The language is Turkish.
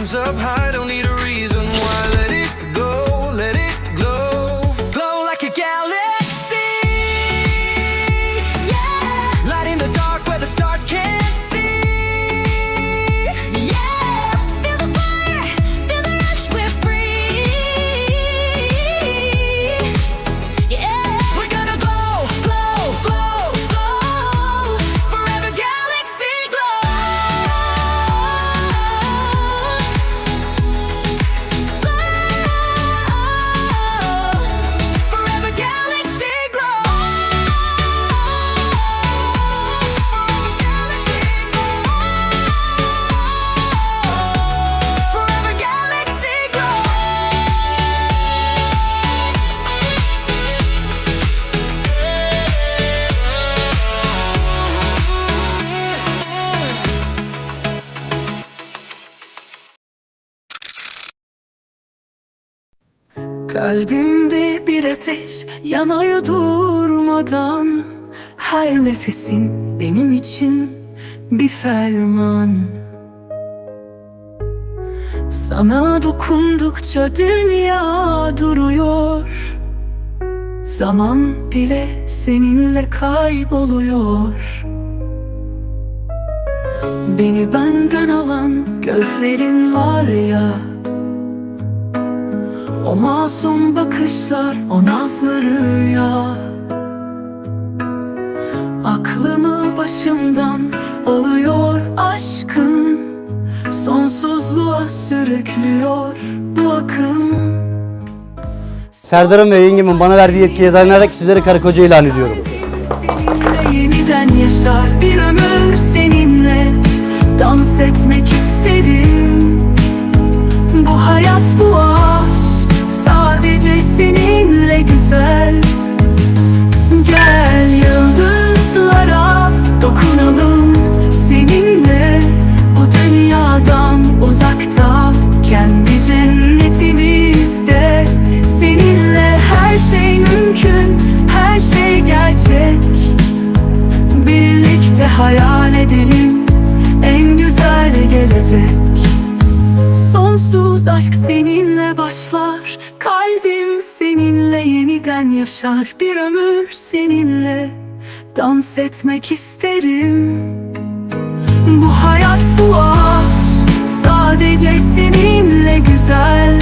hands up high, don't need a reason why. Let it go, let it glow. Glow like a galaxy, yeah. Light in the dark where the stars can't see, yeah. Feel the fire, feel the rush, we're free, yeah. We're gonna glow, glow, glow, glow. Forever galaxy glow. Forever galaxy glow. Forever galaxy glow. Kalbimde bir ateş yanar durmadan. Her nefesin benim için bir ferman. Sana dokundukça dünya duruyor. Zaman bile seninle kayboluyor. Beni benden alan gözlerin var ya, o masum bakışlar, o nazlı rüya. Aklımı başımdan alıyor aşkın, sonsuzluğa sürüklüyor bu akım. Serdar'ın ve yengemin bana verdiği yetkiye dayanarak sizlere karı koca ilan ediyorum. Seninle yeniden yaşar bir ömür seninle. Dans etmek isterim. Bu hayat, bu aşk sadece seninle güzel. Gel yıldızlara dokunalım seninle. Bu dünyadan uzakta, kendi cennetimizde. Seninle her şey mümkün, her şey gerçek. Birlikte hayal edelim en güzel gelecek. Sonsuz aşk seninle başlar. Kalbim seninle yeniden yaşar. Bir ömür seninle dans etmek isterim. Bu hayat, bu aşk sadece seninle güzel.